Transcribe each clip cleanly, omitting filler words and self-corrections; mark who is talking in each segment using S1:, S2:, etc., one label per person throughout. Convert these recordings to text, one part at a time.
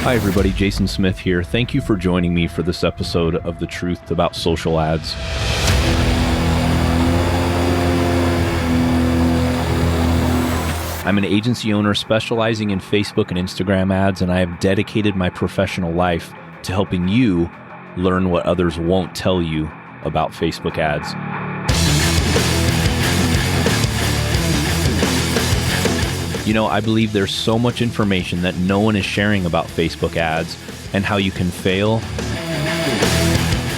S1: Hi everybody, Jason Smith here. Thank you for joining me for this episode of The Truth About Social Ads. I'm an agency owner specializing in Facebook and Instagram ads, and I have dedicated my professional life to helping you learn what others won't tell you about Facebook ads. You know, I believe there's so much information that no one is sharing about Facebook ads and how you can fail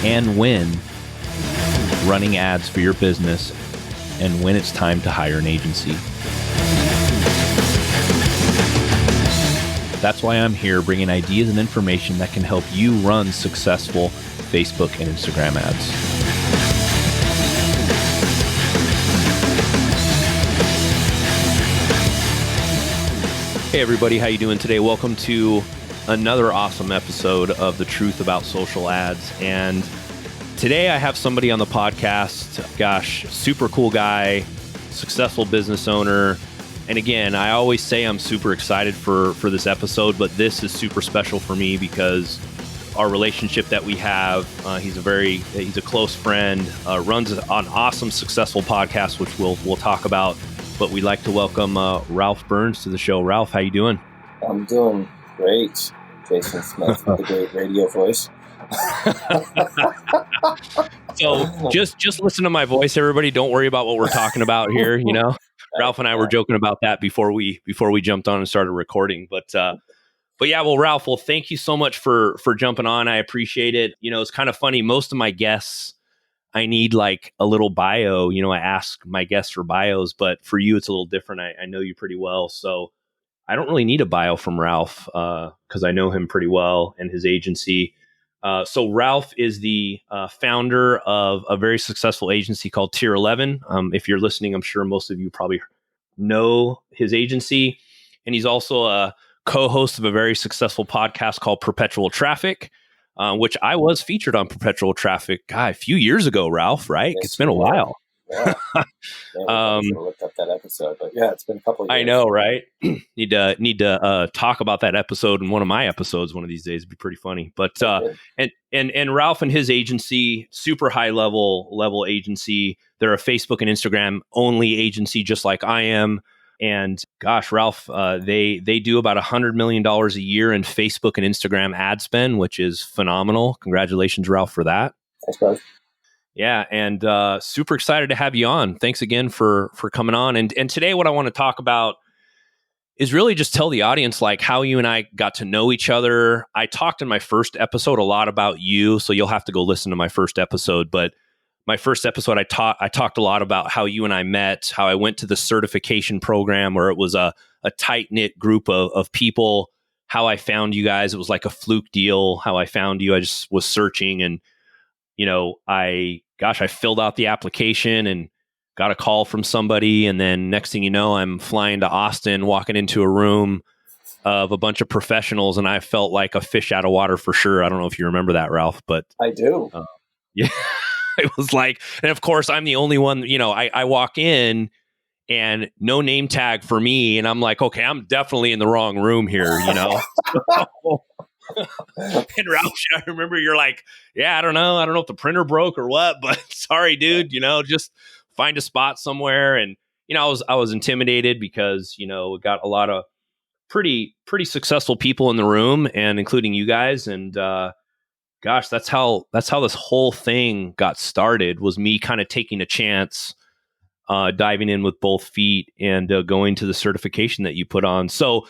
S1: and win running ads for your business and when it's time to hire an agency. That's why I'm here bringing ideas and information that can help you run successful Facebook and Instagram ads. Hey everybody, how you doing today? Welcome to another awesome episode of The Truth About Social Ads. And today I have somebody on the podcast, gosh, super cool guy, successful business owner. And again, I always say I'm super excited for this episode, but this is super special for me because our relationship that we have, he's a close friend, runs an awesome, successful podcast, which we'll talk about. But we'd like to welcome Ralph Burns to the show. Ralph, how you doing?
S2: I'm doing great. Jason Smith with the great radio voice.
S1: So just listen to my voice, everybody. Don't worry about what we're talking about here. You know, Ralph and I were joking about that before we jumped on and started recording. But yeah, well, Ralph, thank you so much for jumping on. I appreciate it. You know, it's kind of funny. Most of my guests, I need like a little bio. You know, I ask my guests for bios, but for you, it's a little different. I know you pretty well, so I don't really need a bio from Ralph because I know him pretty well and his agency. So Ralph is the founder of a very successful agency called Tier 11. If you're listening, I'm sure most of you probably know his agency. And he's also a co-host of a very successful podcast called Perpetual Traffic, which I was featured on Perpetual Traffic, a few years ago, Ralph, right?
S2: Yes,
S1: it's been a while.
S2: Yeah. I should have looked up that episode, but yeah, it's been a couple of years.
S1: I know, right? need to talk about that episode in one of my episodes one of these days. It'd be pretty funny. But and Ralph and his agency, super high level agency. They're a Facebook and Instagram only agency, just like I am. And gosh, Ralph, they do about $100 million a year in Facebook and Instagram ad spend, which is phenomenal. Congratulations, Ralph, for that.
S2: Thanks, bud.
S1: Yeah, and super excited to have you on. Thanks again for coming on. And today what I want to talk about is really just tell the audience like how you and I got to know each other. I talked in my first episode a lot about you, so you'll have to go listen to my first episode. But my first episode, I talked a lot about how you and I met, how I went to the certification program where it was a tight-knit group of people, how I found you guys. It was like a fluke deal, how I found you. I just was searching and you know, I filled out the application and got a call from somebody. And then next thing you know, I'm flying to Austin, walking into a room of a bunch of professionals. And I felt like a fish out of water for sure. I don't know if you remember that, Ralph, but
S2: I do.
S1: Yeah, it was like, and of course I'm the only one, you know, I walk in and no name tag for me. And I'm like, okay, I'm definitely in the wrong room here, you know? And Ralph, I remember you're like, yeah, I don't know if the printer broke or what, but sorry, dude, you know, just find a spot somewhere. And, you know, I was intimidated because, you know, we got a lot of pretty successful people in the room and including you guys. And, gosh, that's how this whole thing got started, was me kind of taking a chance, diving in with both feet and going to the certification that you put on. So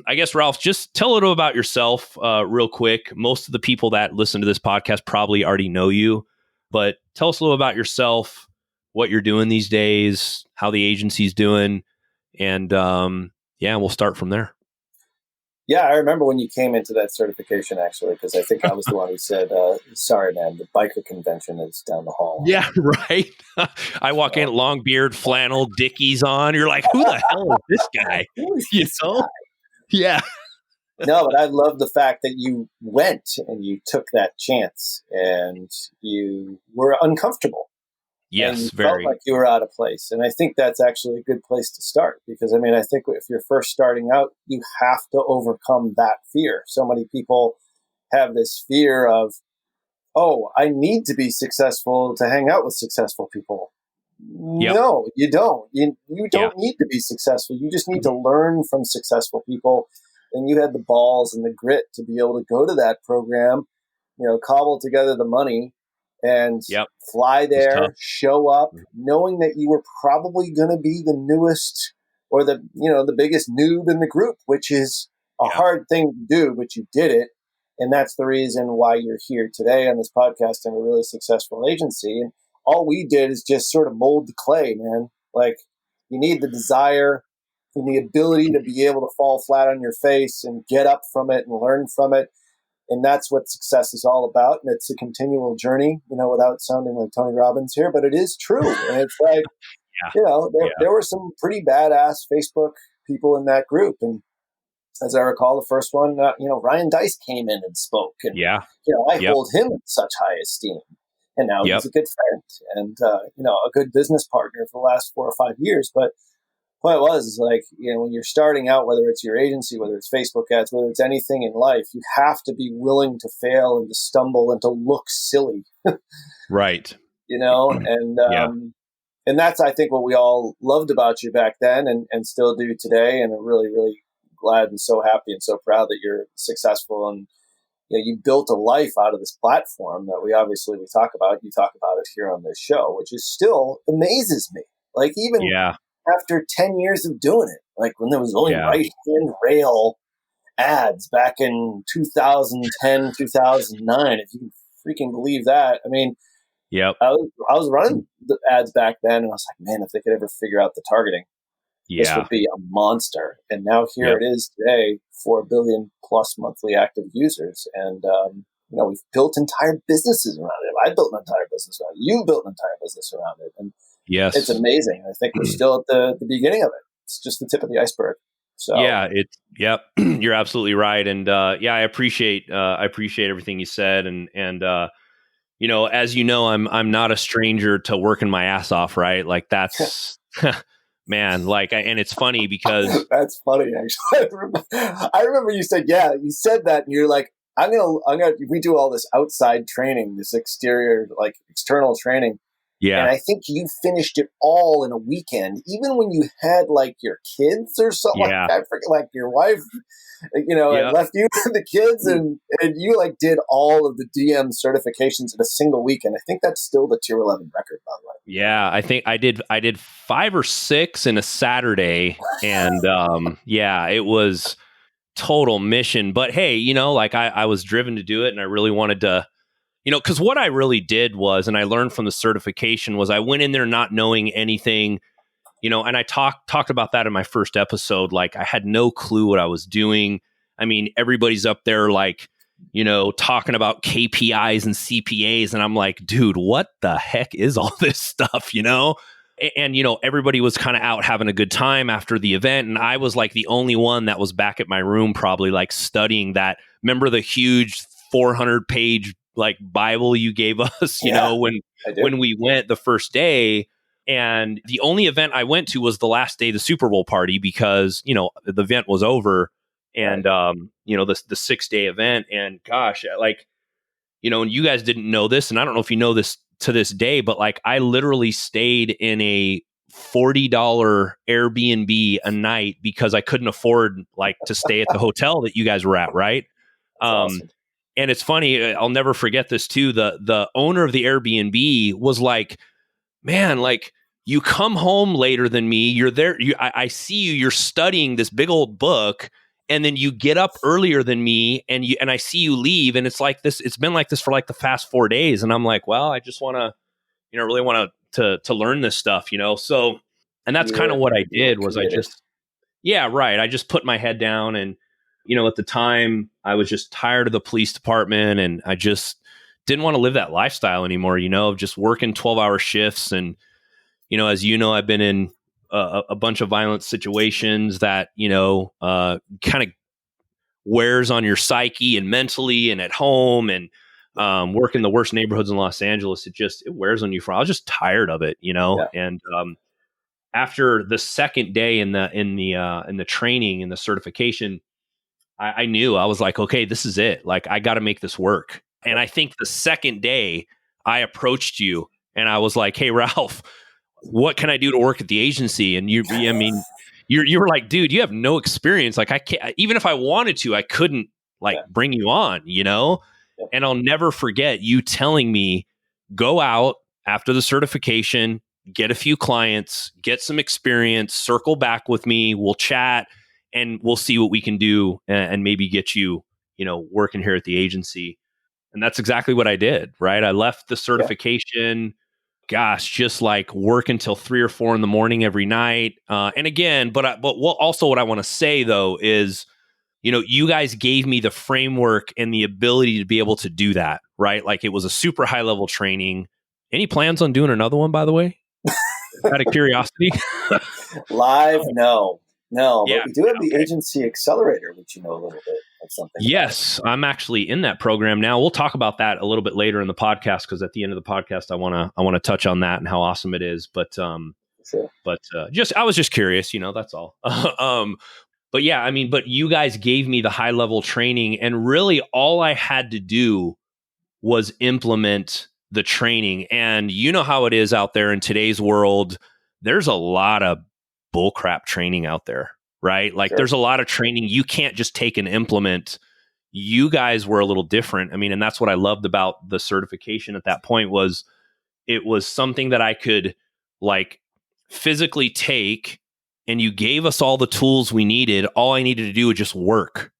S1: I guess, Ralph, just tell a little about yourself real quick. Most of the people that listen to this podcast probably already know you, but tell us a little about yourself, what you're doing these days, how the agency's doing, and we'll start from there.
S2: Yeah, I remember when you came into that certification, actually, because I think I was the one who said, sorry, man, the biker convention is down the hall.
S1: Yeah, right. I walk in, long beard, flannel, Dickies on. You're like, who the hell is this guy?
S2: Who is this guy?
S1: Yeah.
S2: No, but I love the fact that you went and you took that chance and you were uncomfortable. and you
S1: Yes,
S2: felt
S1: very.
S2: like you were out of place. And I think that's actually a good place to start, because I mean, I think if you're first starting out, you have to overcome that fear. So many people have this fear of, oh, I need to be successful to hang out with successful people.
S1: Yep.
S2: No, you don't. You
S1: Yeah.
S2: don't need to be successful. You just need to learn from successful people. And you had the balls and the grit to be able to go to that program, cobble together the money and
S1: Yep.
S2: fly
S1: It's tough.
S2: there, show up, knowing that you were probably going to be the newest or the biggest noob in the group, which is a
S1: Yeah.
S2: hard thing to do, but you did it. And that's the reason why you're here today on this podcast and a really successful agency. And all we did is just sort of mold the clay, man. Like, you need the desire and the ability to be able to fall flat on your face and get up from it and learn from it. And that's what success is all about. And it's a continual journey, without sounding like Tony Robbins here, but it is true. And it's like, there were some pretty badass Facebook people in that group. And as I recall, the first one, Ryan Dice came in and spoke. And, I hold him in such high esteem. And now he's a good friend and, a good business partner for the last 4 or 5 years. But what it was is like, when you're starting out, whether it's your agency, whether it's Facebook ads, whether it's anything in life, you have to be willing to fail and to stumble and to look silly.
S1: Right.
S2: And that's, I think, what we all loved about you back then and still do today. And I'm really, really glad and so happy and so proud that you're successful. And, you built a life out of this platform that we talk about. You talk about it here on this show, which is still amazes me. Like, even after 10 years of doing it, like when there was only right-hand rail ads back in 2010, 2009, if you can freaking believe that. I mean, I was running the ads back then, and I was like, man, if they could ever figure out the targeting, this would be a monster. And now here it is today, 4 billion plus monthly active users. And, we've built entire businesses around it. I built an entire business around it. You built an entire business around it. And it's amazing. I think we're still at the beginning of it. It's just the tip of the iceberg. So
S1: you're absolutely right. And I appreciate everything you said. And as you know, I'm not a stranger to working my ass off, right? Like, that's man, like, and it's funny because
S2: that's funny, actually. I remember you said that, and you're like, I'm gonna we do all this outside training, this exterior, like external training.
S1: Yeah.
S2: And I think you finished it all in a weekend, even when you had like your kids or something like that. Freaking, like, your wife, had left you with the kids, and you like did all of the DM certifications in a single weekend. I think that's still the Tier 11 record, by the way.
S1: Yeah, I think I did 5 or 6 in a Saturday, and it was total mission. But hey, like I was driven to do it, and I really wanted to. Because what I really did was, and I learned from the certification, was I went in there not knowing anything, and I talked about that in my first episode. Like, I had no clue what I was doing. I mean, everybody's up there like, talking about KPIs and CPAs. And I'm like, dude, what the heck is all this stuff, And, everybody was kind of out having a good time after the event. And I was like the only one that was back at my room, probably like studying that. Remember the huge 400-page like Bible you gave us, when we went the first day. And the only event I went to was the last day of the Super Bowl party, because, the event was over, and, the 6-day event. And gosh, like, and you guys didn't know this, and I don't know if you know this to this day, but like, I literally stayed in a $40 Airbnb a night because I couldn't afford like to stay at the hotel that you guys were at. Right.
S2: Awesome.
S1: And it's funny, I'll never forget this too. The owner of the Airbnb was like, man, like, you come home later than me. You're there. I see you. You're studying this big old book, and then you get up earlier than me, and I see you leave. And it's like this. It's been like this for like the past 4 days. And I'm like, well, I just want to, really want to learn this stuff, So, and that's kind of what I did. Was I just, I just put my head down, and at the time I was just tired of the police department, and I just didn't want to live that lifestyle anymore, of just working 12-hour shifts. And, as I've been in a bunch of violent situations that, kind of wears on your psyche and mentally and at home. And, work in the worst neighborhoods in Los Angeles. It wears on you. I was just tired of it,
S2: Yeah.
S1: And after the second day in the training and the certification, I knew. I was like, okay, this is it. Like, I got to make this work. And I think the second day I approached you and I was like, hey, Ralph, what can I do to work at the agency? And you were like, dude, you have no experience. Like, I can't, even if I wanted to, I couldn't bring you on,
S2: Yeah.
S1: And I'll never forget you telling me, go out after the certification, get a few clients, get some experience, circle back with me. We'll chat and we'll see what we can do and maybe get you, working here at the agency. And that's exactly what I did, right? I left the certification, gosh, just like work until 3 or 4 in the morning every night. And again, but also what I want to say though is, you guys gave me the framework and the ability to be able to do that, right? Like, it was a super high level training. Any plans on doing another one, by the way? Out of curiosity?
S2: Live? No.
S1: Yeah,
S2: but we do have the agency accelerator, which a little bit of something.
S1: Yes, I'm actually in that program now. We'll talk about that a little bit later in the podcast, because at the end of the podcast, I want to touch on that and how awesome it is. But
S2: Sure.
S1: I was just curious, that's all. But yeah, but you guys gave me the high level training, and really all I had to do was implement the training. And you know how it is out there in today's world. There's a lot of bullcrap training out there, right? Like,
S2: Sure.
S1: There's a lot of training you can't just take and implement. You guys were a little different. And that's what I loved about the certification at that point, was it was something that I could physically take, and you gave us all the tools we needed. All I needed to do was just work,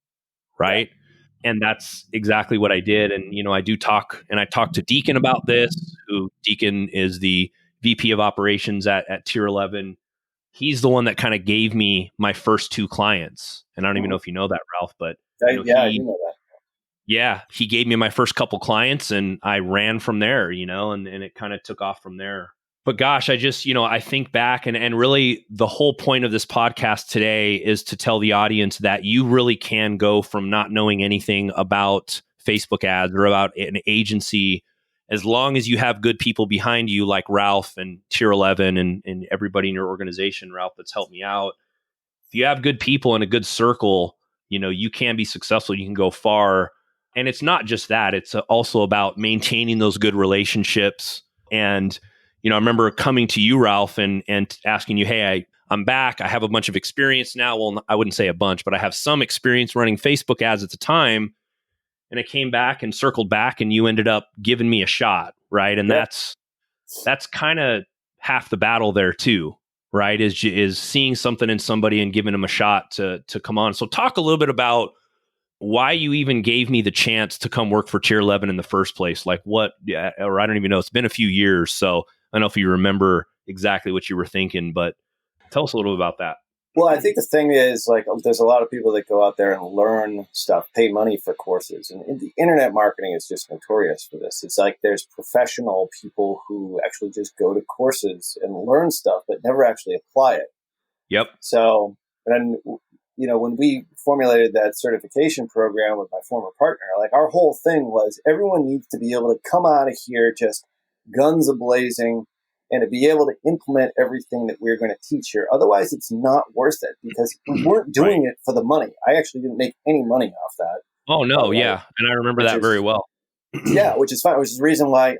S1: right? Yeah. And that's exactly what I did. And, I talked to Deacon about this, who Deacon is the VP of operations at Tier 11. He's the one that kind of gave me my first 2 clients. And I don't even know if you know that, Ralph, but
S2: I do know that.
S1: Yeah, he gave me my first couple clients, and I ran from there, and it kind of took off from there. But gosh, I just, I think back, and really the whole point of this podcast today is to tell the audience that you really can go from not knowing anything about Facebook ads or about an agency, as long as you have good people behind you like Ralph and Tier 11 and everybody in your organization, Ralph, that's helped me out. If you have good people in a good circle, you can be successful. You can go far. And it's not just that. It's also about maintaining those good relationships. And, I remember coming to you, Ralph, and asking you, hey, I'm back. I have a bunch of experience now. Well, I wouldn't say a bunch, but I have some experience running Facebook ads at the time. And I came back and circled back, and you ended up giving me a shot, right? And that's kind of half the battle there too, right? Is seeing something in somebody and giving them a shot to come on. So talk a little bit about why you even gave me the chance to come work for Tier 11 in the first place. Like what, or I don't even know. It's been a few years, so I don't know if you remember exactly what you were thinking, but tell us a little bit about that.
S2: Well, I think the thing is, there's a lot of people that go out there and learn stuff, pay money for courses. And the internet marketing is just notorious for this. It's like there's professional people who actually just go to courses and learn stuff, but never actually apply it.
S1: Yep.
S2: So, and when we formulated that certification program with my former partner, our whole thing was everyone needs to be able to come out of here just guns a-blazing and to be able to implement everything that we're going to teach here. Otherwise, it's not worth it, because we weren't doing it for the money. I actually didn't make any money off that.
S1: Oh, no, yeah. And I remember that very well.
S2: Yeah, which is fine, which is the reason why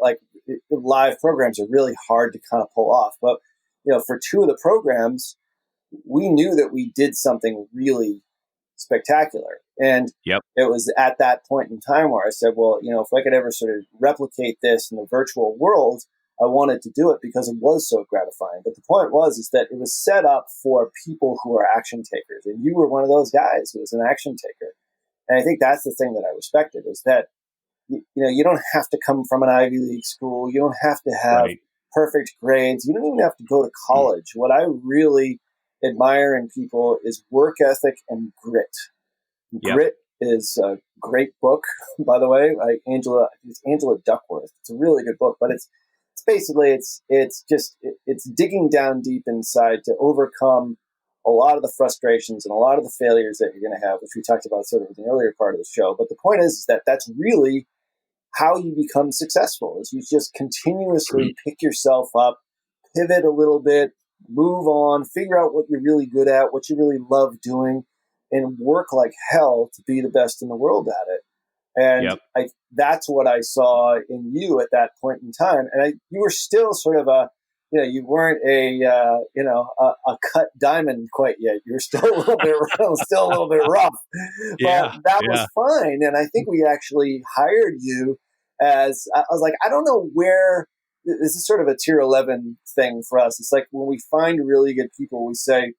S2: live programs are really hard to kind of pull off. But, for 2 of the programs, we knew that we did something really spectacular. And
S1: Yep.
S2: It was at that point in time where I said, well, if I could ever sort of replicate this in the virtual world, I wanted to do it because it was so gratifying. But the point is that it was set up for people who are action takers. And you were one of those guys who was an action taker. And I think that's the thing that I respected, is that, you don't have to come from an Ivy League school. You don't have to have perfect grades. You don't even have to go to college. What I really admire in people is work ethic and grit.
S1: Yep.
S2: Grit is a great book, by the way. Angela Duckworth. It's a really good book, but it's basically it's digging down deep inside to overcome a lot of the frustrations and a lot of the failures that you're going to have, which we talked about sort of in the earlier part of the show. But the point is that that's really how you become successful is you just continuously pick yourself up, pivot a little bit, move on, figure out what you're really good at, what you really love doing, and work like hell to be the best in the world at it. And
S1: Yep.
S2: that's what I saw in you at that point in time. And you were still sort of you weren't a cut diamond quite yet. You were still a little bit, still a little bit rough, but that was fine. And I think we actually hired you I was like, I don't know where. This is sort of a tier 11 thing for us. It's like when we find really good people, we say,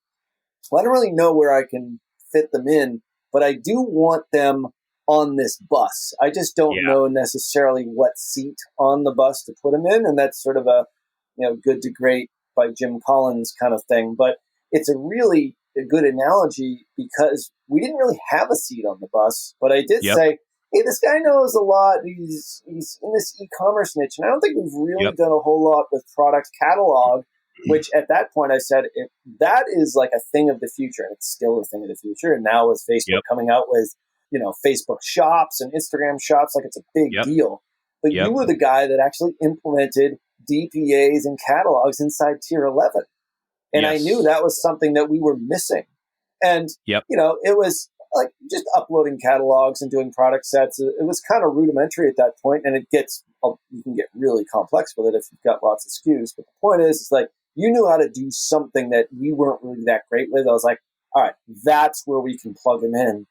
S2: well, I don't really know where I can fit them in, but I do want them on this bus. I just don't know necessarily what seat on the bus to put them in. And that's sort of a, Good to Great by Jim Collins kind of thing. But it's a really good analogy because we didn't really have a seat on the bus, but I did say, hey, this guy knows a lot. He's in this e-commerce niche. And I don't think we've really done a whole lot with product catalog, which at that point I said, that is like a thing of the future. And it's still a thing of the future. And now with Facebook coming out with, Facebook shops and Instagram shops, like it's a big deal. But you were the guy that actually implemented DPAs and catalogs inside tier 11. And I knew that was something that we were missing. And, it was like just uploading catalogs and doing product sets. It was kind of rudimentary at that point, and you can get really complex with it if you've got lots of SKUs. But the point is, it's like you knew how to do something that we weren't really that great with. I was like, all right, that's where we can plug them in,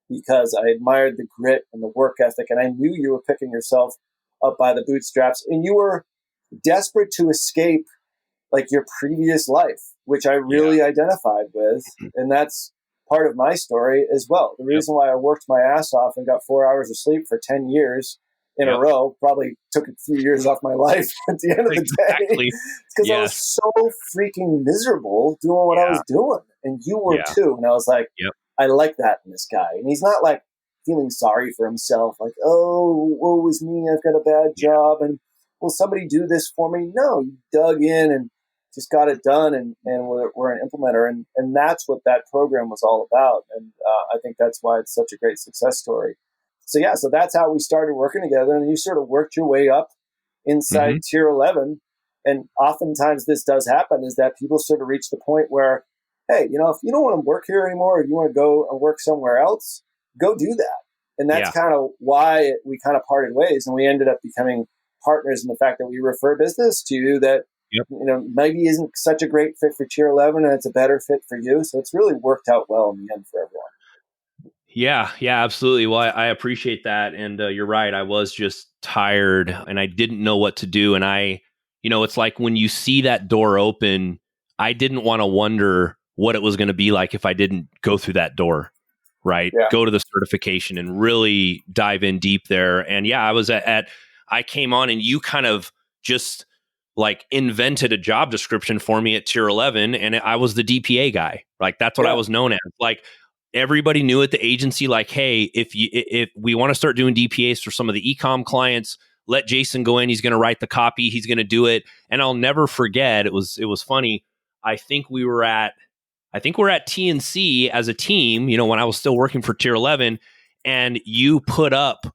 S2: because I admired the grit and the work ethic, and I knew you were picking yourself up by the bootstraps, and you were desperate to escape like your previous life, which I really identified with, and that's part of my story as well. The reason why I worked my ass off and got 4 hours of sleep for 10 years in a row probably took a few years off my life at the end of the day. Because I was so freaking miserable doing what I was doing. And you were too. And I was like, I like that in this guy. And he's not like feeling sorry for himself, like, oh, woe is me, I've got a bad job, and will somebody do this for me? No, you dug in and just got it done, and we're an implementer. And that's what that program was all about. And I think that's why it's such a great success story. So that's how we started working together. And you sort of worked your way up inside tier 11. And oftentimes this does happen, is that people sort of reach the point where, hey, if you don't want to work here anymore, or you want to go and work somewhere else, go do that. And that's kind of why we kind of parted ways. And we ended up becoming partners in the fact that we refer business to you that maybe isn't such a great fit for tier 11, and it's a better fit for you. So it's really worked out well in the end for everyone.
S1: Yeah, absolutely. Well, I appreciate that. And you're right. I was just tired and I didn't know what to do. And it's like when you see that door open, I didn't want to wonder what it was going to be like if I didn't go through that door, right?
S2: Yeah.
S1: Go to the certification and really dive in deep there. And I was I came on and you kind of just like invented a job description for me at tier 11, and I was the DPA guy. Like that's what I was known as. Like everybody knew at the agency, like, hey, if we want to start doing DPAs for some of the e-com clients, let Jason go in. He's going to write the copy. He's going to do it. And I'll never forget. It was funny. I think we're at TNC as a team, when I was still working for tier 11, and you put up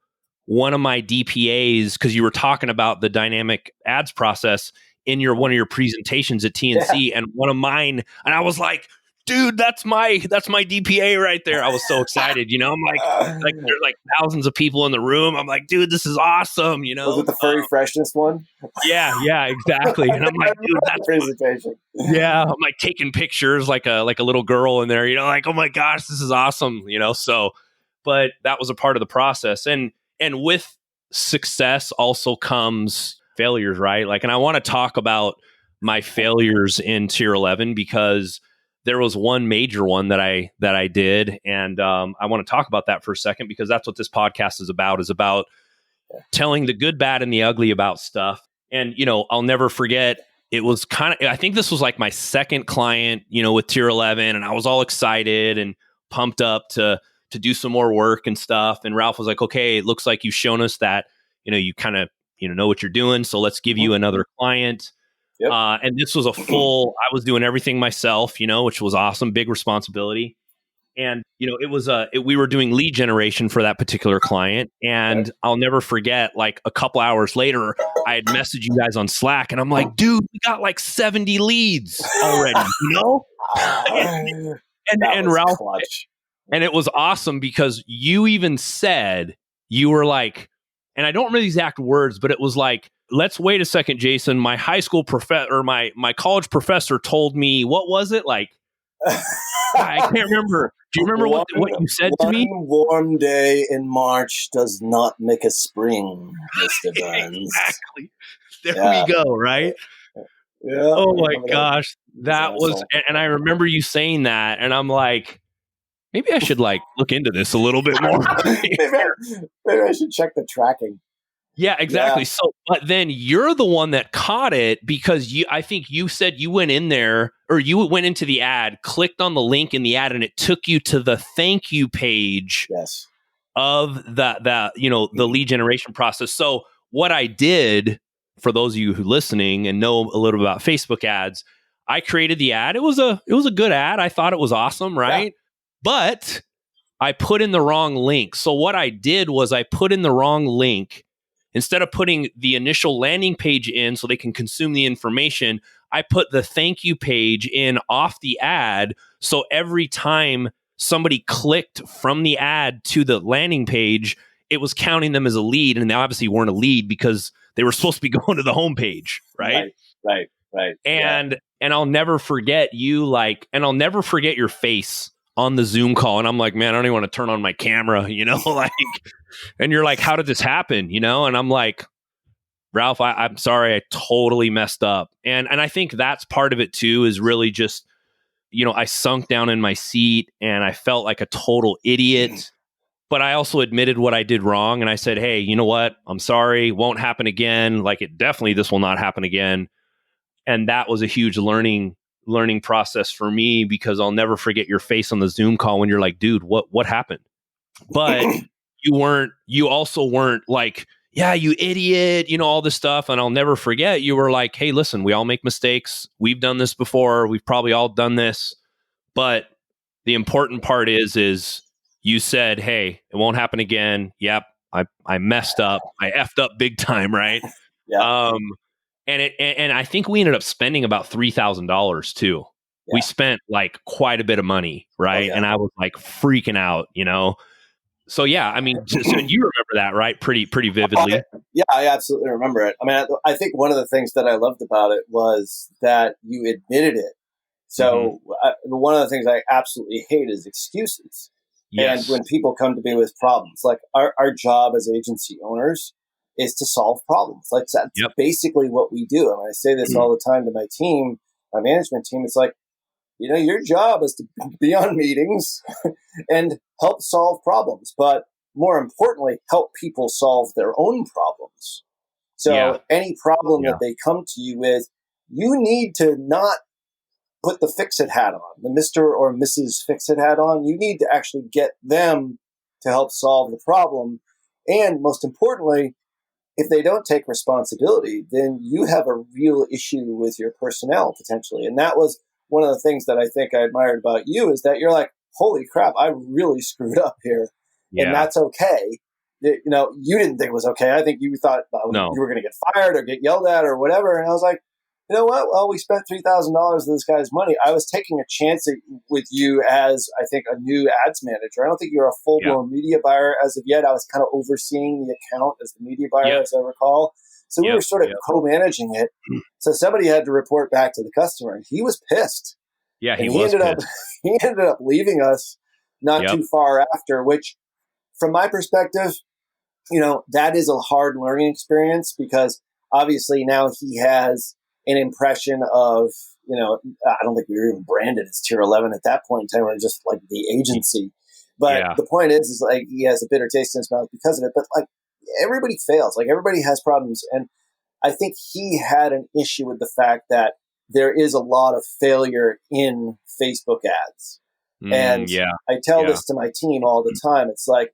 S1: one of my DPAs because you were talking about the dynamic ads process in one of your presentations at TNC, and one of mine, and I was like, dude, that's my DPA right there. I was so excited, I'm like there's like thousands of people in the room. I'm like, dude, this is awesome,
S2: Was it the furry freshness one?
S1: Yeah, exactly. And I'm like, dude, that's
S2: presentation.
S1: I'm like taking pictures like a little girl in there, like, oh my gosh, this is awesome, so, but that was a part of the process. And with success also comes failures, right? Like, and I want to talk about my failures in tier 11 because there was one major one that I did. And I want to talk about that for a second, because that's what this podcast is about telling the good, bad, and the ugly about stuff. And, I'll never forget, it was I think this was like my second client, with tier 11, and I was all excited and pumped up to do some more work and stuff. And Ralph was like, okay, it looks like you've shown us that, you kind of, know what you're doing. So let's give you another client.
S2: Yep.
S1: And this was I was doing everything myself, which was awesome, big responsibility. And, it was we were doing lead generation for that particular client. And I'll never forget, like a couple hours later, I had messaged you guys on Slack and I'm like, dude, we got like 70 leads already, and Ralph,
S2: clutch.
S1: and it was awesome because you even said, you were like, and I don't remember the exact words, but it was like, let's wait a second, Jason. My high school professor or my college professor told me, what was it? Like, I can't remember. Do you remember what you said to me?
S2: One warm day in March does not make a spring, Mr. Burns.
S1: Exactly. There we go, right?
S2: Yeah.
S1: Oh my gosh. That was, and I remember you saying that, and I'm like, maybe I should like look into this a little bit more.
S2: maybe I should check the tracking.
S1: Yeah, exactly. Yeah. So, but then you're the one that caught it because I think you said you went in there, or you went into the ad, clicked on the link in the ad, and it took you to the thank you page of the lead generation process. So what I did, for those of you who are listening and know a little about Facebook ads, I created the ad. It was a good ad. I thought it was awesome, right? Yeah. But I put in the wrong link. So what I did was I put in the wrong link. Instead of putting the initial landing page in so they can consume the information, I put the thank you page in off the ad. So every time somebody clicked from the ad to the landing page, it was counting them as a lead. And they obviously weren't a lead because they were supposed to be going to the homepage, right?
S2: Right.
S1: And I'll never forget and I'll never forget your face on the Zoom call. And I'm like, man, I don't even want to turn on my camera, like, and you're like, how did this happen? And I'm like, Ralph, I'm sorry, I totally messed up. And I think that's part of it too, is really just, I sunk down in my seat and I felt like a total idiot, but I also admitted what I did wrong. And I said, hey, you know what? I'm sorry. Won't happen again. Like this will not happen again. And that was a huge learning process for me, because I'll never forget your face on the Zoom call when you're like, dude, what happened? But you also weren't like, yeah, you idiot, all this stuff. And I'll never forget, you were like, hey, listen, we all make mistakes. We've done this before. We've probably all done this. But the important part is you said, hey, it won't happen again. Yep. I messed up. I effed up big time. Right.
S2: Yeah.
S1: And I think we ended up spending about $3,000 too. Yeah. We spent like quite a bit of money, right? Oh, yeah. And I was like freaking out, So yeah, I mean, so you remember that, right? Pretty vividly.
S2: I absolutely remember it. I mean, I think one of the things that I loved about it was that you admitted it. So one of the things I absolutely hate is excuses. Yes. And when people come to me with problems, like our job as agency owners is to solve problems. Like that's basically what we do. And I say this all the time to my team, my management team. It's like, your job is to be on meetings and help solve problems, but more importantly, help people solve their own problems. So any problem that they come to you with, you need to not put the fix-it hat on, the Mr. or Mrs. Fix-it hat on. You need to actually get them to help solve the problem. And most importantly, if they don't take responsibility, then you have a real issue with your personnel potentially. And that was one of the things that I think I admired about you, is that you're like, holy crap, I really screwed up here. Yeah. And that's okay. You didn't think it was okay. I think you thought you were going to get fired or get yelled at or whatever. And I was like, you know what? Well, we spent $3,000 of this guy's money. I was taking a chance with you as, I think, a new ads manager. I don't think you're a full-blown media buyer as of yet. I was kind of overseeing the account as the media buyer, as I recall. So we were sort of co-managing it. So somebody had to report back to the customer, and he was pissed.
S1: Yeah,
S2: he ended up leaving us not too far after, which, from my perspective, that is a hard learning experience, because obviously now he has an impression of, I don't think we were even branded as Tier 11 at that point in time. We were just like the agency. But the point is like he has a bitter taste in his mouth because of it. But like everybody fails. Like everybody has problems. And I think he had an issue with the fact that there is a lot of failure in Facebook ads. And I tell this to my team all the time. It's like,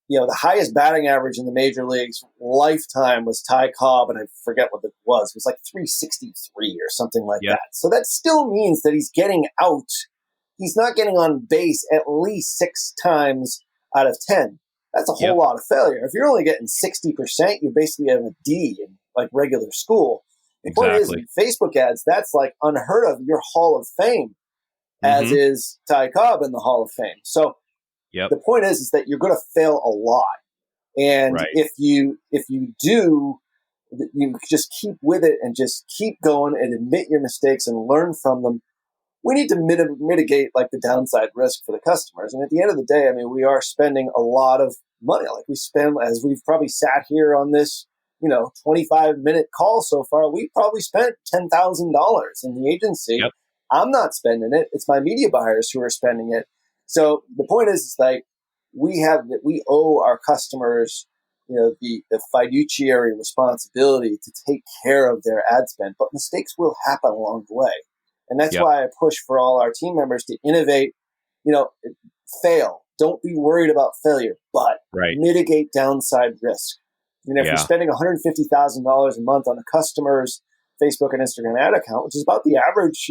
S2: the highest batting average in the major leagues lifetime was Ty Cobb, and I forget what it was. It was like 363 or something like that. So that still means that he's getting out he's not getting on base at least 6 times out of 10. That's a whole lot of failure. If you're only getting 60%, you basically have a D in like regular school. The point is, in Facebook ads, that's like unheard of. Your Hall of Fame, as is Ty Cobb in the Hall of Fame. So the point is that you're going to fail a lot. And if you do, you just keep with it and just keep going and admit your mistakes and learn from them. We need to mitigate like the downside risk for the customers. And at the end of the day, I mean, we are spending a lot of money. Like we spend, as we've probably sat here on this, 25-minute call so far, we probably spent $10,000 in the agency. I'm not spending it. It's my media buyers who are spending it. So the point is like, we owe our customers, the fiduciary responsibility to take care of their ad spend, but mistakes will happen along the way. And that's why I push for all our team members to innovate, fail. Don't be worried about failure, but mitigate downside risk. If you're spending $150,000 a month on a customer's Facebook and Instagram ad account, which is about the average,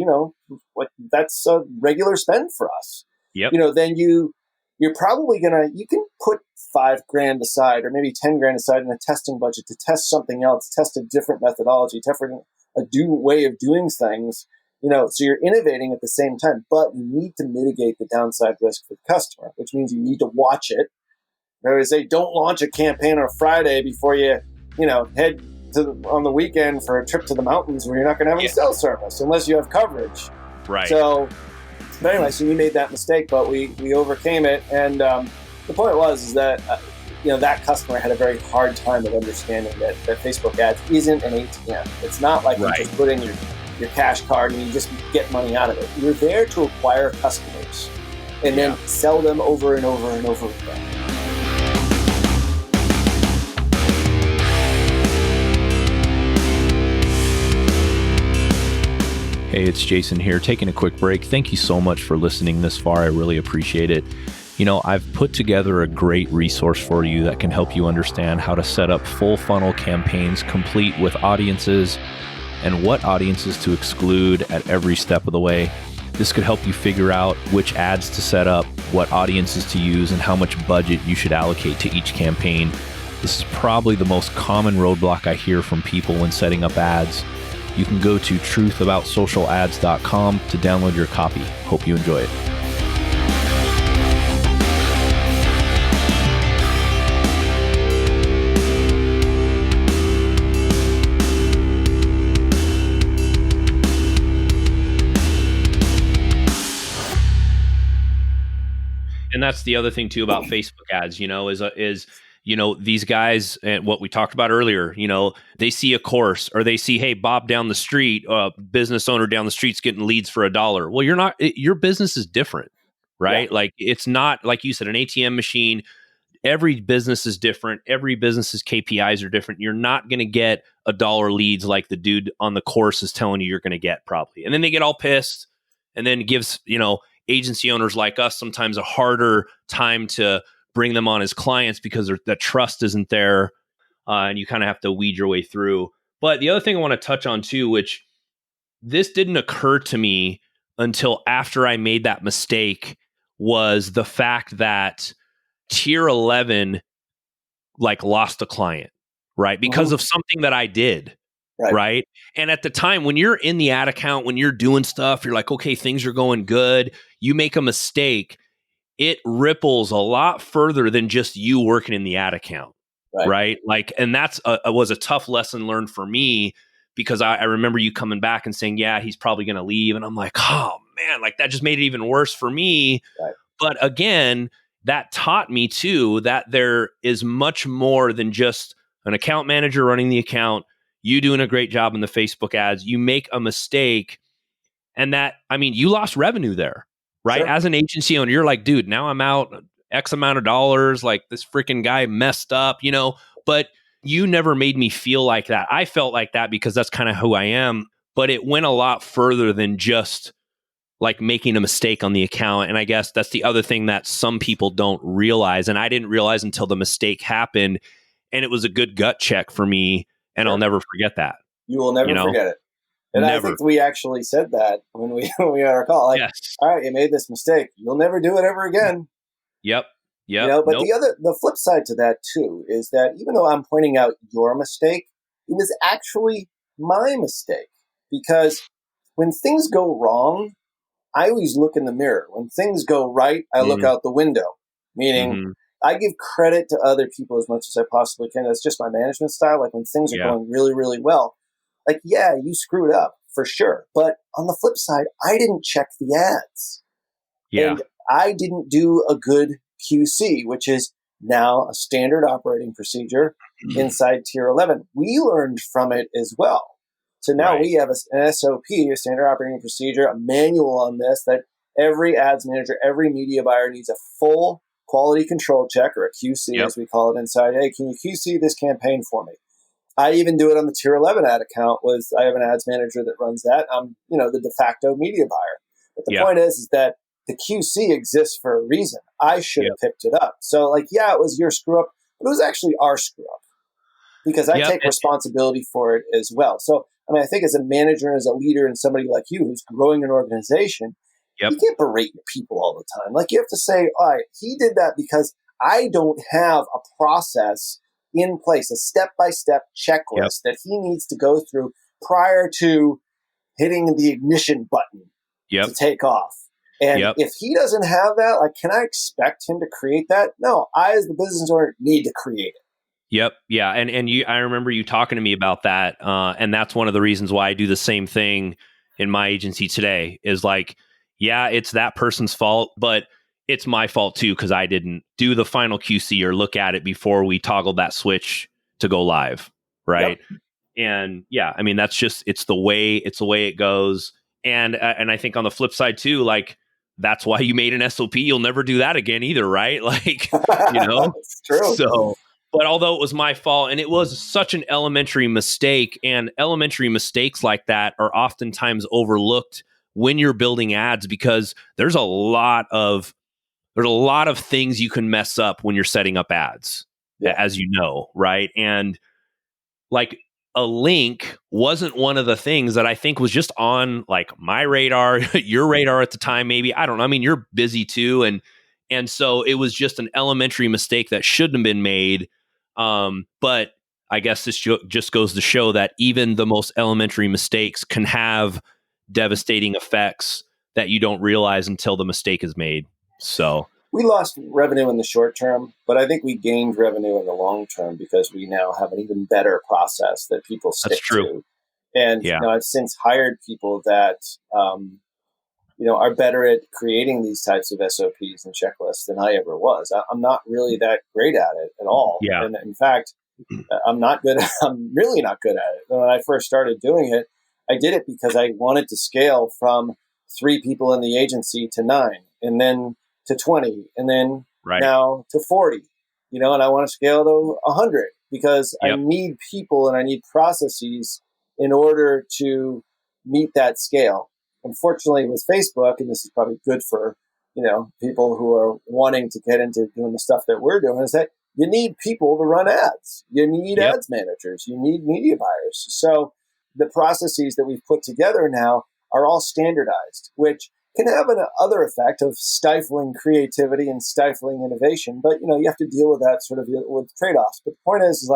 S2: that's a regular spend for us. Then you're probably you can put $5,000 aside or maybe $10,000 aside in a testing budget to test something else, test a different methodology, a new way of doing things. So you're innovating at the same time, but you need to mitigate the downside risk for the customer, which means you need to watch it. I always say, don't launch a campaign on a Friday before you, head on the weekend for a trip to the mountains where you're not going to have any cell service unless you have coverage. So, but anyway, so we made that mistake, but we overcame it. And the point is that, that customer had a very hard time of understanding that Facebook ads isn't an ATM. It's not like you just put in your cash card and you just get money out of it. You're there to acquire customers and then sell them over and over and over again.
S3: Hey, it's Jason here, taking a quick break. Thank you so much for listening this far. I really appreciate it. I've put together a great resource for you that can help you understand how to set up full funnel campaigns complete with audiences and what audiences to exclude at every step of the way. This could help you figure out which ads to set up, what audiences to use, and how much budget you should allocate to each campaign. This is probably the most common roadblock I hear from people when setting up ads. You can go to truthaboutsocialads.com to download your copy. Hope you enjoy it.
S1: And that's the other thing too about Facebook ads, is these guys, and what we talked about earlier, they see a course or they see, hey, Bob down the street, business owner down the street's getting leads for $1. Well, your business is different, right? Like it's not, like you said, an ATM machine. Every business is different. Every business's KPIs are different. You're not going to get $1 leads like the dude on the course is telling you you're going to get probably. And then they get all pissed and then gives, agency owners like us sometimes a harder time to bring them on as clients because the trust isn't there, and you kind of have to weed your way through. But the other thing I want to touch on too, which this didn't occur to me until after I made that mistake, was the fact that tier 11 lost a client, right? Because of something that I did. Right. And at the time when you're in the ad account, when you're doing stuff, you're like, okay, things are going good. You make a mistake, it ripples a lot further than just you working in the ad account. Right. And that's was a tough lesson learned for me, because I remember you coming back and saying, yeah, he's probably going to leave. And I'm like, oh man, that just made it even worse for me. But again, that taught me too, that there is much more than just an account manager running the account. You doing a great job in the Facebook ads, you make a mistake, and you lost revenue there, right? Sure. As an agency owner, you're like, dude, now I'm out X amount of dollars, this freaking guy messed up, but you never made me feel like that. I felt like that because that's kind of who I am, but it went a lot further than just making a mistake on the account. And I guess that's the other thing that some people don't realize, and I didn't realize until the mistake happened, and it was a good gut check for me. And I'll never forget that.
S2: You will never forget it. And I
S1: Never.
S2: think we actually said that when we had our call. Like,
S1: Yes.
S2: all right, you made this mistake. You'll never do it ever again.
S1: Yep.
S2: But the flip side to that too is that even though I'm pointing out your mistake, it was actually my mistake. Because when things go wrong, I always look in the mirror. When things go right, I look out the window. Meaning, I give credit to other people as much as I possibly can. That's just my management style. Like when things are going really, really well, like, yeah, you screwed up for sure. But on the flip side, I didn't check the ads.
S1: Yeah.
S2: And I didn't do a good QC, which is now a standard operating procedure inside Tier 11. We learned from it as well. So now we have an SOP, a standard operating procedure, a manual on this that every ads manager, every media buyer needs a full quality control check, or a QC as we call it inside. Hey, can you QC this campaign for me? I even do it on the Tier 11 ad account. I have an ads manager that runs that. I'm, the de facto media buyer. But the point is that the QC exists for a reason. I should have picked it up. So, it was your screw up, but it was actually our screw up because I take responsibility for it as well. So, I think as a manager, as a leader, and somebody like you who's growing an organization, you can't berate your people all the time. You have to say, all right, he did that because I don't have a process in place, a step-by-step checklist that he needs to go through prior to hitting the ignition button to take off. And if he doesn't have that, can I expect him to create that? No, I as the business owner need to create it.
S1: Yep. Yeah. And I remember you talking to me about that. And that's one of the reasons why I do the same thing in my agency today is it's that person's fault, but it's my fault too, because I didn't do the final QC or look at it before we toggled that switch to go live. Right. And that's just, it's the way it goes. And I think on the flip side too, that's why you made an SOP. You'll never do that again either. Right.
S2: It's true.
S1: So, but although it was my fault and it was such an elementary mistake, and elementary mistakes like that are oftentimes overlooked when you're building ads, because there's a lot of things you can mess up when you're setting up ads, as you know, right? And a link wasn't one of the things that I think was just on my radar, your radar at the time, maybe. I don't know. You're busy too. And so it was just an elementary mistake that shouldn't have been made. But I guess this just goes to show that even the most elementary mistakes can have devastating effects that you don't realize until the mistake is made. So
S2: we lost revenue in the short term, but I think we gained revenue in the long term because we now have an even better process that people stick to. And I've since hired people that are better at creating these types of SOPs and checklists than I ever was. I'm not really that great at it at all.
S1: Yeah.
S2: And in fact, I'm really not good at it. When I first started doing it, I did it because I wanted to scale from 3 people in the agency to 9, and then to 20, and then now to 40, and I want to scale to 100 because I need people and I need processes in order to meet that scale. Unfortunately, with Facebook, and this is probably good for, people who are wanting to get into doing the stuff that we're doing, is that you need people to run ads. You need ads managers. You need media buyers. So the processes that we've put together now are all standardized, which can have an other effect of stifling creativity and stifling innovation. But, you have to deal with that sort of with trade-offs. But the point is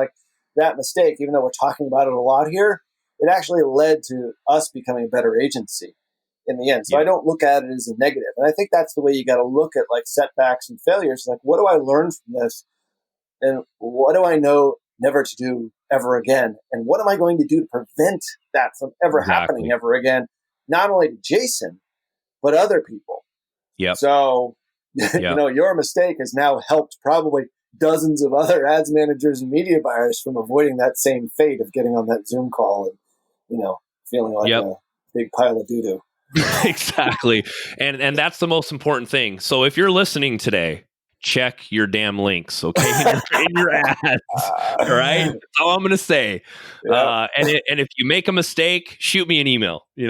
S2: that mistake, even though we're talking about it a lot here, it actually led to us becoming a better agency in the end. So I don't look at it as a negative. And I think that's the way you got to look at setbacks and failures. What do I learn from this? And what do I know never to do ever again? And what am I going to do to prevent that from ever happening ever again? Not only to Jason, but other people. So, your mistake has now helped probably dozens of other ads managers and media buyers from avoiding that same fate of getting on that Zoom call and, feeling like a big pile of doo-doo.
S1: Exactly. And that's the most important thing. So if you're listening today, check your damn links, okay? In your ads, all right? That's all I'm going to say. And if you make a mistake, shoot me an email. We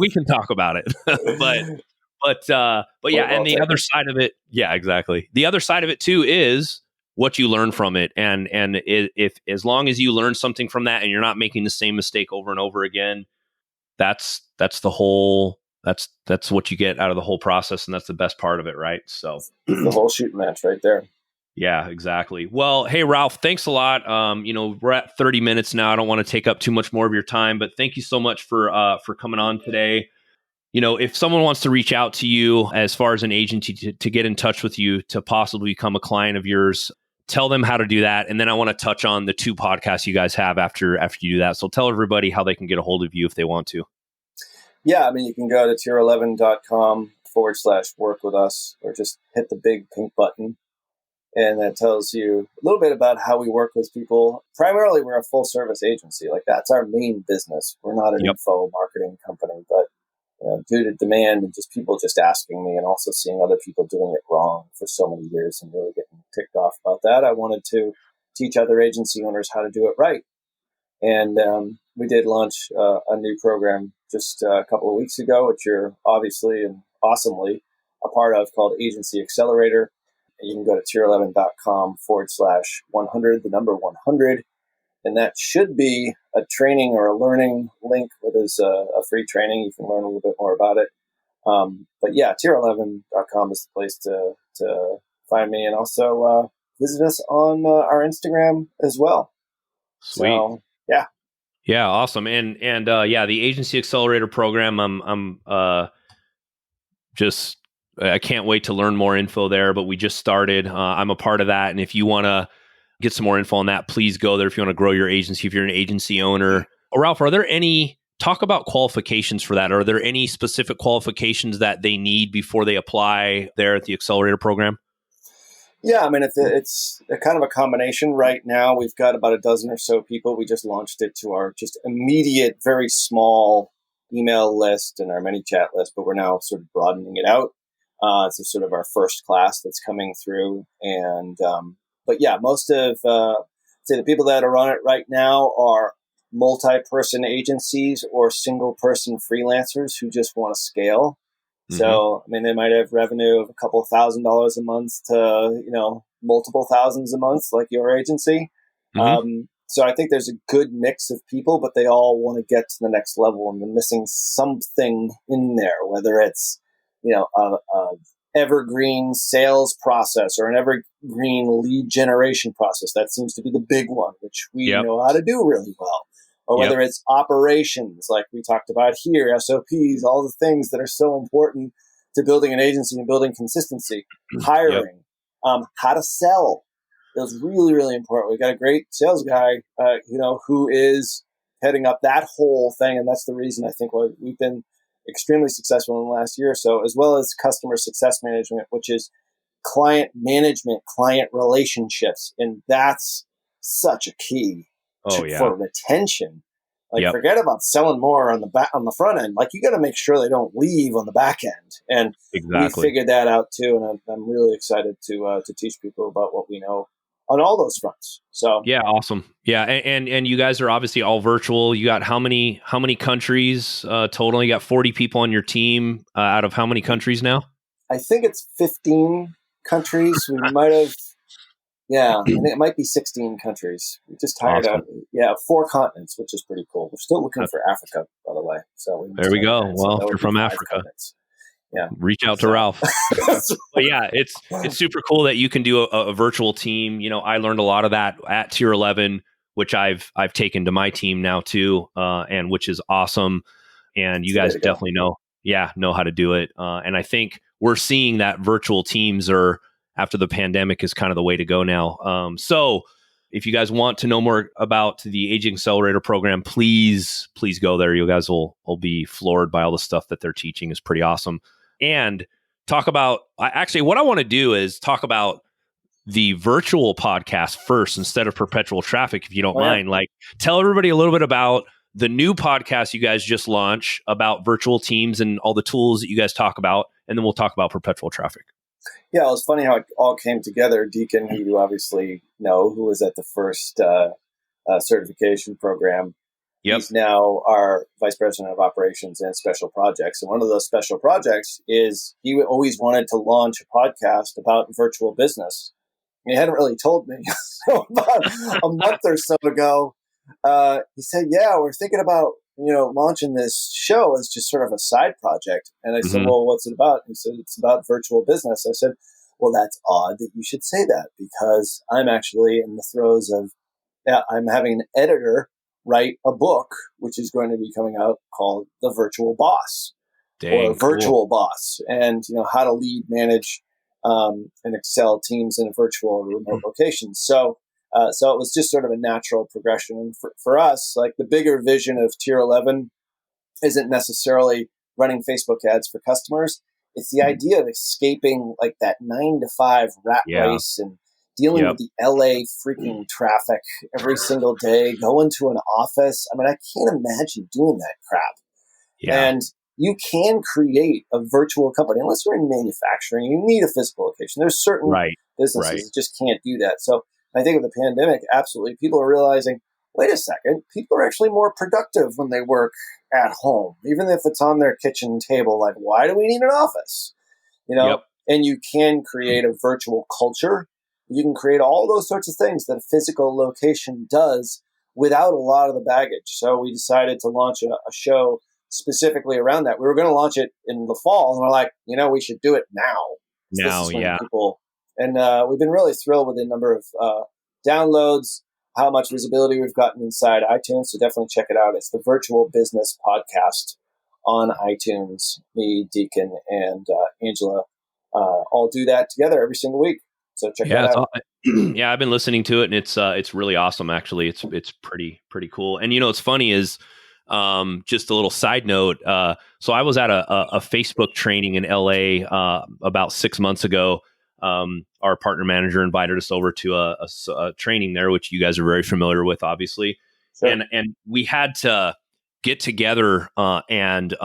S1: can talk about it. but yeah. And the other side of it, exactly. The other side of it too is what you learn from it, and if as long as you learn something from that, and you're not making the same mistake over and over again,
S3: that's the whole, that's what you get out of the whole process. And that's the best part of it. Right. So
S2: the whole shooting match right there.
S3: Yeah, exactly. Well, hey, Ralph, thanks a lot. We're at 30 minutes now. I don't want to take up too much more of your time, but thank you so much for coming on today. If someone wants to reach out to you as far as an agency to get in touch with you to possibly become a client of yours, tell them how to do that. And then I want to touch on the 2 podcasts you guys have after you do that. So tell everybody how they can get a hold of you if they want to.
S2: Yeah, I mean, you can go to tier11.com/work with us, or just hit the big pink button. And that tells you a little bit about how we work with people. Primarily, we're a full service agency. Like, that's our main business. We're not an info marketing company, but due to demand and just people just asking me, and also seeing other people doing it wrong for so many years and really getting ticked off about that, I wanted to teach other agency owners how to do it right. And we did launch a new program just a couple of weeks ago, which you're obviously and awesomely a part of, called Agency Accelerator. You can go to tier11.com/100, the number 100, and that should be a training or a learning link where there's a free training. You can learn a little bit more about it. But yeah, tier11.com is the place to find me, and also visit us on our Instagram as well.
S3: Sweet.
S2: So, yeah.
S3: Yeah, awesome. And the Agency Accelerator program, I can't wait to learn more info there, but we just started. I'm a part of that. And if you want to get some more info on that, please go there if you want to grow your agency, if you're an agency owner. Ralph, are there talk about qualifications for that? Are there any specific qualifications that they need before they apply there at the Accelerator program?
S2: Yeah, I mean, it's a kind of a combination. Right now, we've got about a dozen or so people. We just launched it to our just immediate, very small email list and our ManyChat list, but we're now sort of broadening it out. It's sort of our first class that's coming through. And but yeah, most of say the people that are on it right now are multi-person agencies or single-person freelancers who just want to scale. So, I mean, they might have revenue of a couple $1,000s a month to, multiple thousands a month, like your agency. So I think there's a good mix of people, but they all want to get to the next level, and they're missing something in there, whether it's, a evergreen sales process or an evergreen lead generation process. That seems to be the big one, which we know how to do really well. Or whether it's operations, like we talked about here, SOPs, all the things that are so important to building an agency and building consistency. Hiring, how to sell. That's really, really important. We've got a great sales guy, who is heading up that whole thing. And that's the reason I think why we've been extremely successful in the last year or so, as well as customer success management, which is client management, client relationships. And that's such a key for retention. Forget about selling more on the front end. Like, you got to make sure they don't leave on the back end. And we figured that out too. And I'm really excited to teach people about what we know on all those fronts. So
S3: yeah, awesome. Yeah, and you guys are obviously all virtual. You got how many countries total? You got 40 people on your team out of how many countries now?
S2: I think it's 15 countries. We might have. Yeah, I think it might be 16 countries. We just hired out, 4 continents, which is pretty cool. We're still looking for Africa, by the way. So
S3: there we go. Well, if you're from Africa, reach out to Ralph. But yeah, it's super cool that you can do a virtual team. I learned a lot of that at Tier 11, which I've taken to my team now too, and which is awesome. And you guys definitely know how to do it. And I think we're seeing that virtual teams are, after the pandemic, is kind of the way to go now. So if you guys want to know more about the Aging Accelerator program, please go there. You guys will be floored by all the stuff that they're teaching. Is pretty awesome. And talk about, actually, what I want to do is talk about the virtual podcast first instead of Perpetual Traffic, if you don't mind. Like, tell everybody a little bit about the new podcast you guys just launched about virtual teams and all the tools that you guys talk about. And then we'll talk about Perpetual Traffic.
S2: Yeah, it was funny how it all came together. Deacon, who you obviously know, who was at the first certification program, he's now our Vice President of Operations and Special Projects. And one of those special projects is he always wanted to launch a podcast about virtual business. And he hadn't really told me. So about a month or so ago, he said, we're thinking about launching this show as just sort of a side project. And I said,
S1: Mhm.
S2: well, what's it about? He said, it's about virtual business. I said, well, that's odd that you should say that, because I'm actually in the throes of, I'm having an editor write a book, which is going to be coming out, called The Virtual Boss, or
S1: Dang, cool.
S2: Virtual Boss, and how to lead, manage, and excel teams in a virtual or remote location. So it was just sort of a natural progression. And for us, like, the bigger vision of Tier 11 isn't necessarily running Facebook ads for customers. It's the idea of escaping like that 9 to 5 rat race and dealing with the LA freaking traffic every single day, going to an office. I mean, I can't imagine doing that crap.
S1: Yeah.
S2: And you can create a virtual company, unless you're in manufacturing. You need a physical location. There's certain businesses that just can't do that. So I think with the pandemic, absolutely, people are realizing, wait a second, people are actually more productive when they work at home, even if it's on their kitchen table. Like, why do we need an office? And you can create a virtual culture. You can create all those sorts of things that a physical location does without a lot of the baggage. So we decided to launch a show specifically around that. We were going to launch it in the fall, and we're like, we should do it now. People, and we've been really thrilled with the number of downloads, how much visibility we've gotten inside iTunes. So definitely check it out. It's the Virtual Business Podcast on iTunes. Me, Deacon, and Angela all do that together every single week. So check that out.
S1: Yeah, I've been listening to it, and it's really awesome. Actually, it's pretty cool. And what's funny is, just a little side note. So I was at a Facebook training in LA about 6 months ago. Our partner manager invited us over to a training there, which you guys are very familiar with, obviously. Sure. And we had to get together and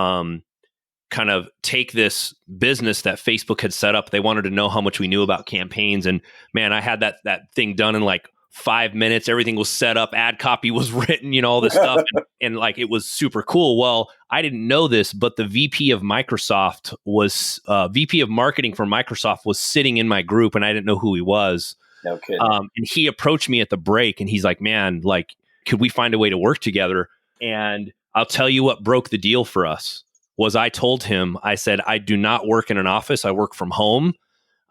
S1: kind of take this business that Facebook had set up. They wanted to know how much we knew about campaigns. And man, I had that thing done in like 5 minutes. Everything was set up. Ad copy was written, all this stuff. And like, it was super cool. Well, I didn't know this, but the VP of Microsoft was, VP of marketing for Microsoft was sitting in my group, and I didn't know who he was.
S2: No kidding.
S1: And he approached me at the break, and he's like, man, like, could we find a way to work together? And I'll tell you what broke the deal for us was I told him, I said, I do not work in an office. I work from home.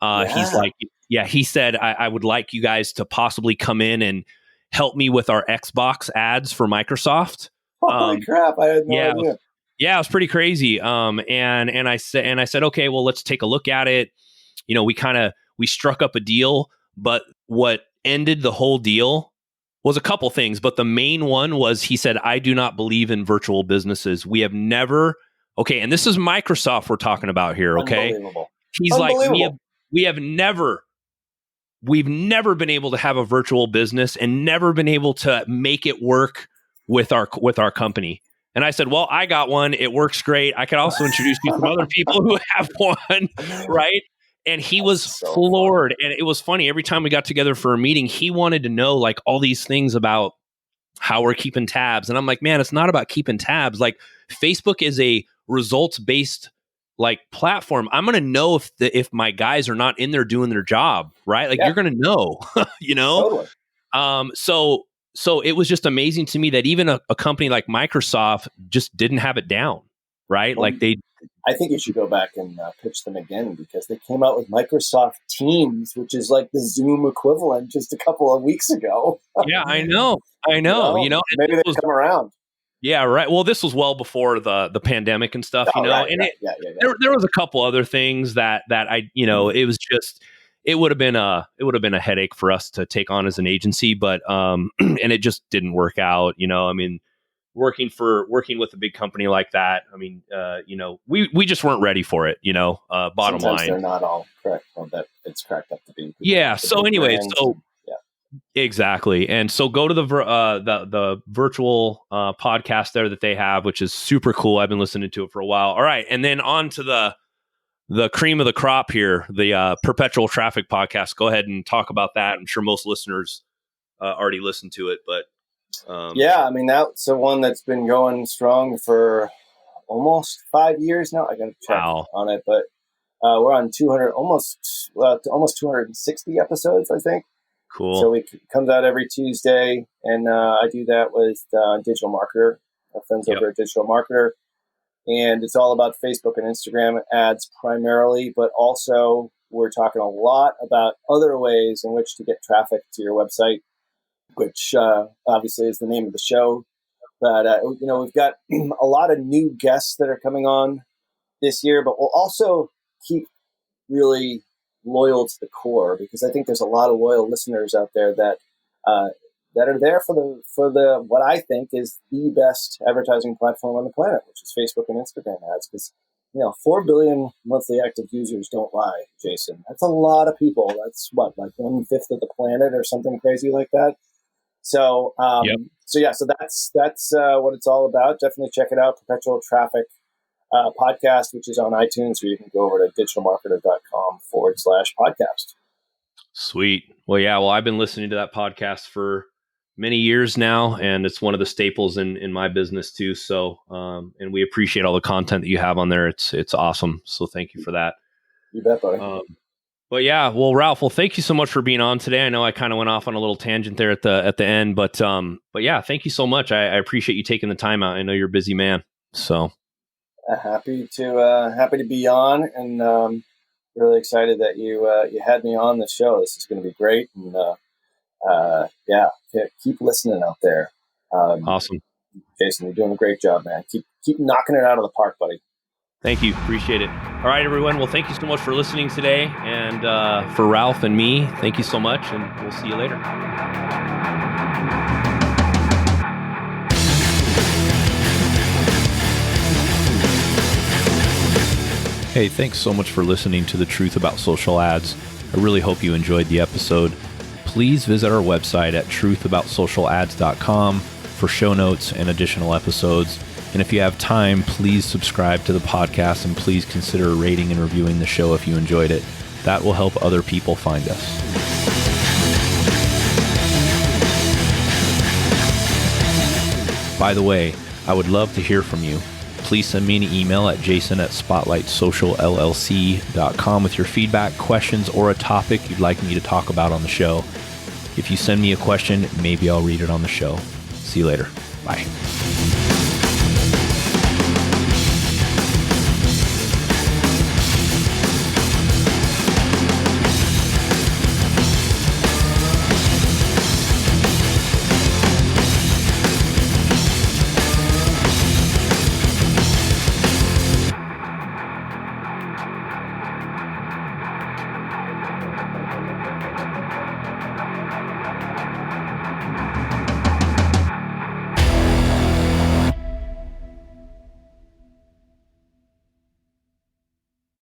S1: He's like, he said, I would like you guys to possibly come in and help me with our Xbox ads for Microsoft.
S2: Holy crap. I had no idea.
S1: Yeah, it was pretty crazy. And I said, okay, well, let's take a look at it. We struck up a deal, but what ended the whole deal was a couple things. But the main one was, he said, I do not believe in virtual businesses. We have never, okay, and this is Microsoft we're talking about here, okay? He's like, we've never been able to have a virtual business and never been able to make it work with our company. And I said, well, I got one. It works great. I could also introduce you to some other people who have one, right? And he was floored. And it was funny. Every time we got together for a meeting, he wanted to know like all these things about how we're keeping tabs. And I'm like, man, it's not about keeping tabs. Like, Facebook is a results-based like platform. I'm going to know if my guys are not in there doing their job, right? Like, you're going to know, Totally. So it was just amazing to me that even a company like Microsoft just didn't have it down, right?
S2: Well,
S1: like
S2: I think you should go back and pitch them again, because they came out with Microsoft Teams, which is like the Zoom equivalent, just a couple of weeks ago.
S1: Yeah, I know.
S2: Maybe they come around.
S1: Yeah, right. Well, this was well before the pandemic and stuff,
S2: Right,
S1: and
S2: right.
S1: There was a couple other things that I, it was just, it would have been a headache for us to take on as an agency, but and it just didn't work out. I mean, working with a big company like that, I mean, we just weren't ready for it. Bottom
S2: Sometimes
S1: line,
S2: they're not all correct. Well, that it's cracked up to be.
S1: Yeah. So anyway, exactly. And so go to the virtual podcast there that they have, which is super cool. I've been listening to it for a while. All right. And then on to the cream of the crop here, the Perpetual Traffic podcast. Go ahead and talk about that. I'm sure most listeners already listened to it, but
S2: I mean, that's the one that's been going strong for almost 5 years now. I got to check on it, but we're on 200, almost 260 episodes, I think.
S1: Cool.
S2: So it comes out every Tuesday, and I do that with Digital Marketer our friends over at Digital Marketer. And it's all about Facebook and Instagram ads primarily, but also we're talking a lot about other ways in which to get traffic to your website, which obviously is the name of the show. But, we've got a lot of new guests that are coming on this year, but we'll also keep really loyal to the core, because I think there's a lot of loyal listeners out there that are there for the what I think is the best advertising platform on the planet, which is Facebook and Instagram ads. Because 4 billion monthly active users don't lie, Jason. That's a lot of people. That's like 1/5 of the planet or something crazy like that. So so that's what it's all about. Definitely check it out. Perpetual Traffic podcast, which is on iTunes, or you can go over to digitalmarketer.com/podcast.
S1: Sweet. Well, I've been listening to that podcast for many years now, and it's one of the staples in my business too. So, and we appreciate all the content that you have on there. It's awesome. So thank you for that.
S2: You bet, buddy.
S1: But yeah, well, Ralph, thank you so much for being on today. I know I kind of went off on a little tangent there at the end, but yeah, thank you so much. I appreciate you taking the time out. I know you're a busy man. So
S2: happy to be on, and really excited that you had me on the show. This is going to be great, and keep listening out there.
S1: Awesome,
S2: Jason, you're doing a great job, man. Keep knocking it out of the park, buddy.
S1: Thank you. Appreciate it. All right, everyone. Well, thank you so much for listening today. And for Ralph and me, thank you so much. And we'll see you later.
S3: Hey, thanks so much for listening to The Truth About Social Ads. I really hope you enjoyed the episode. Please visit our website at truthaboutsocialads.com for show notes and additional episodes. And if you have time, please subscribe to the podcast, and please consider rating and reviewing the show if you enjoyed it. That will help other people find us. By the way, I would love to hear from you. Please send me an email at jason@spotlightsocialllc.com with your feedback, questions, or a topic you'd like me to talk about on the show. If you send me a question, maybe I'll read it on the show. See you later. Bye.